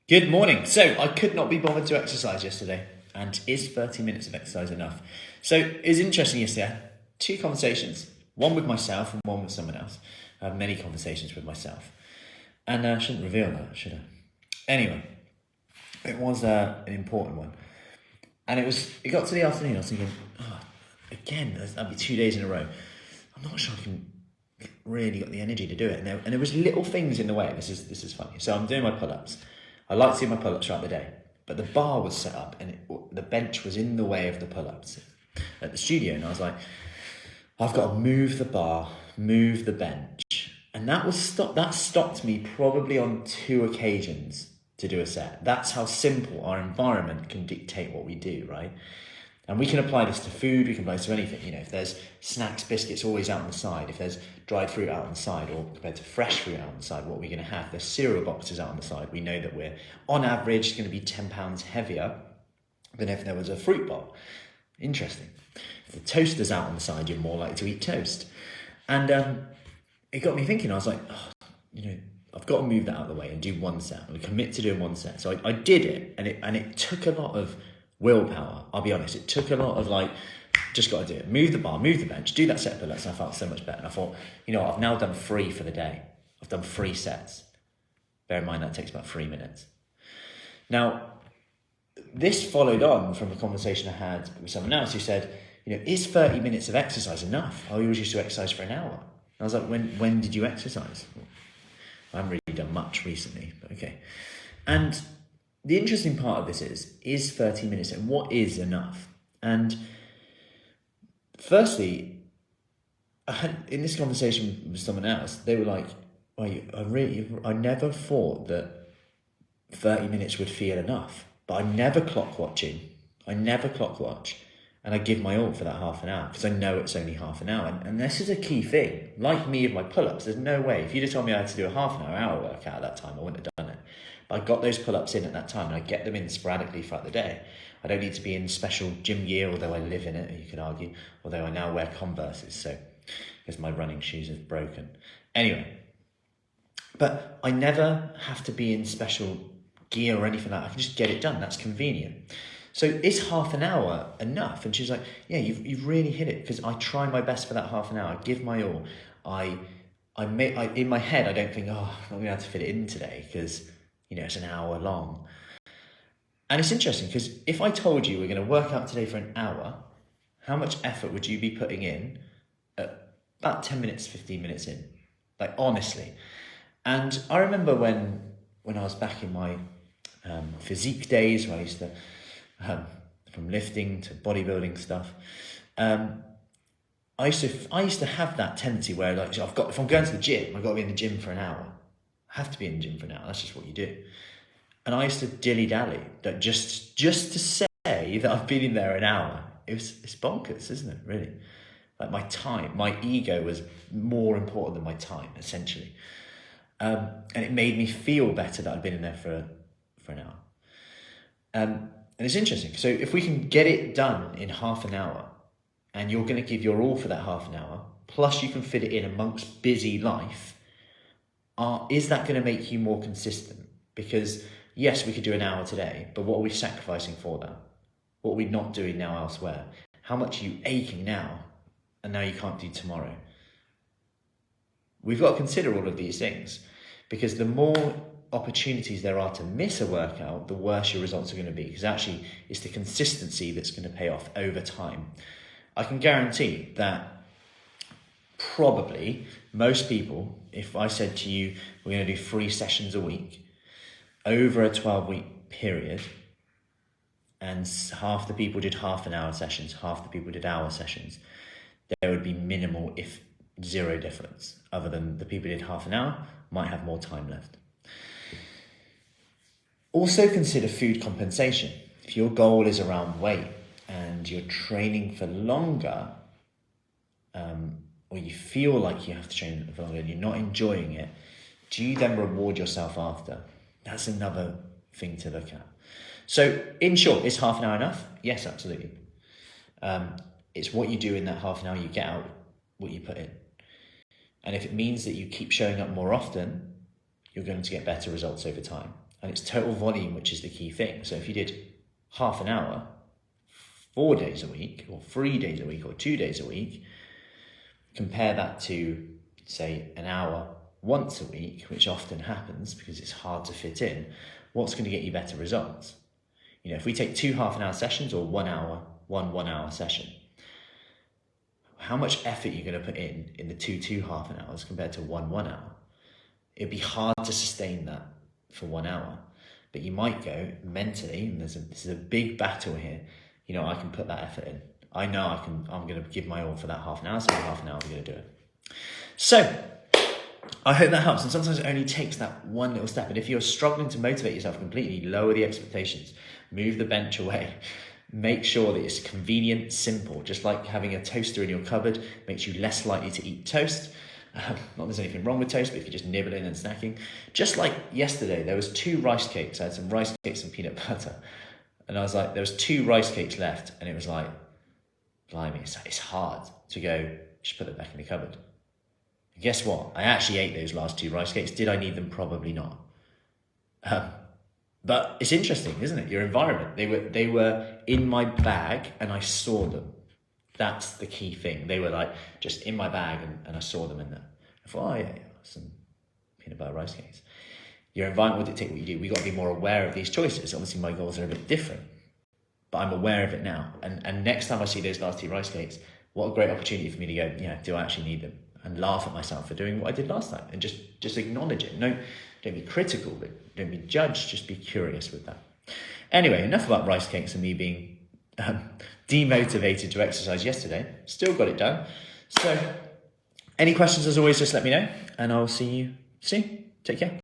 Good morning. So I could not be bothered to exercise yesterday. And is 30 minutes of exercise enough? So it was interesting yesterday. I had two conversations, one with myself and one with someone else. I have many conversations with myself. And I shouldn't reveal that, should I? Anyway, it was an important one. And it got to the afternoon, I was thinking, again, that'd be 2 days in a row. I'm not sure I can really got the energy to do it. And there was little things in the way. This is funny. So I'm doing my pull-ups. I like to do my pull-ups throughout the day, but the bar was set up and the bench was in the way of the pull-ups at the studio. And I was like, I've got to move the bar, move the bench. And that stopped me probably on 2 occasions to do a set. That's how simple our environment can dictate what we do, right? And we can apply this to food, we can apply this to anything. You know, if there's snacks, biscuits always out on the side, if there's dried fruit out on the side, or compared to fresh fruit out on the side, what are we going to have? There's cereal boxes out on the side. We know that we're, on average, going to be 10 pounds heavier than if there was a fruit bowl. Interesting. If the toaster's out on the side, you're more likely to eat toast. And it got me thinking, I was like, I've got to move that out of the way and do one set. I'm going to commit to doing one set. So I did it, and it took a lot of willpower. I'll be honest, it took a lot of just got to do it. Move the bar, move the bench, do that set of pull-ups, and I felt so much better. And I thought, I've now done 3 for the day. I've done 3 sets. Bear in mind that takes about 3 minutes. Now, this followed on from a conversation I had with someone else who said, is 30 minutes of exercise enough? I always used to exercise for an hour. And I was like, when did you exercise? Well, I haven't really done much recently, but okay. And the interesting part of this is 30 minutes and what is enough? And firstly, I had in this conversation with someone else, they were like, I never thought that 30 minutes would feel enough, but I never clock watch, and I give my all for that half an hour because I know it's only half an hour. And this is a key thing. Like me with my pull-ups, there's no way. If you'd have told me I had to do a half an hour workout at that time, I wouldn't have done it. But I got those pull-ups in at that time, and I get them in sporadically throughout the day. I don't need to be in special gym gear, although I live in it, you could argue, although I now wear Converses, so because my running shoes have broken. Anyway, but I never have to be in special gear or anything like that. I can just get it done. That's convenient. So is half an hour enough? And she's like, yeah, you've really hit it, because I try my best for that half an hour. I give my all. I in my head, I don't think, I'm not going to be able to fit it in today because it's an hour long. And it's interesting because if I told you we're going to work out today for an hour, how much effort would you be putting in at about 10 minutes, 15 minutes in? Like, honestly. And I remember when I was back in my physique days, where I used to, from lifting to bodybuilding stuff, I used to have that tendency where, if I'm going to the gym, I've got to be in the gym for an hour. I have to be in the gym for an hour. That's just what you do. And I used to dilly-dally, that just to say that I've been in there an hour. It's bonkers, isn't it, really? Like my ego was more important than my time, essentially. And it made me feel better that I'd been in there for an hour. And it's interesting. So if we can get it done in half an hour, and you're going to give your all for that half an hour, plus you can fit it in amongst busy life, is that going to make you more consistent? Because yes, we could do an hour today, but what are we sacrificing for that? What are we not doing now elsewhere? How much are you aching now, and now you can't do tomorrow? We've got to consider all of these things, because the more opportunities there are to miss a workout, the worse your results are going to be, because actually it's the consistency that's going to pay off over time. I can guarantee that probably most people, if I said to you, we're going to do 3 sessions a week over a 12-week period, and half the people did half an hour sessions, half the people did hour sessions, there would be minimal, if zero difference, other than the people who did half an hour might have more time left. Also consider food compensation. If your goal is around weight and you're training for longer, or you feel like you have to train for longer and you're not enjoying it, do you then reward yourself after? That's another thing to look at. So in short, is half an hour enough? Yes, absolutely. It's what you do in that half an hour, you get out what you put in. And if it means that you keep showing up more often, you're going to get better results over time. And it's total volume, which is the key thing. So if you did half an hour, 4 days a week, or 3 days a week, or 2 days a week, compare that to, say, an hour once a week, which often happens because it's hard to fit in, what's going to get you better results? You know, if we take 2 half-an-hour sessions or 1 hour, one hour session, how much effort you're going to put in the two half an hours compared to one hour? It'd be hard to sustain that for 1 hour, but you might go mentally, and this is a big battle here. You know, I can put that effort in. I know I'm going to give my all for that half an hour, so in half an hour I'm going to do it. So I hope that helps. And sometimes it only takes that one little step. And if you're struggling to motivate yourself completely, lower the expectations, move the bench away. Make sure that it's convenient, simple, just like having a toaster in your cupboard makes you less likely to eat toast. Not that there's anything wrong with toast, but if you're just nibbling and snacking. Just like yesterday, there was 2 rice cakes. I had some rice cakes and peanut butter. And I was like, there was 2 rice cakes left. And it was like, blimey, it's hard to go, just put it back in the cupboard. And guess what? I actually ate those last 2 rice cakes. Did I need them? Probably not. But it's interesting, isn't it? Your environment. They were in my bag and I saw them. That's the key thing. They were like just in my bag and I saw them in there. I thought, oh yeah, some peanut butter rice cakes. Your environment will dictate what you do. We've got to be more aware of these choices. Obviously my goals are a bit different, but I'm aware of it now. And next time I see those last 2 rice cakes, what a great opportunity for me to go, yeah, do I actually need them? And laugh at myself for doing what I did last time and just acknowledge it. No, don't be critical, but don't be judged, just be curious with that. Anyway, enough about rice cakes and me being demotivated to exercise yesterday. Still got it done. So any questions, as always, just let me know and I'll see you soon. Take care.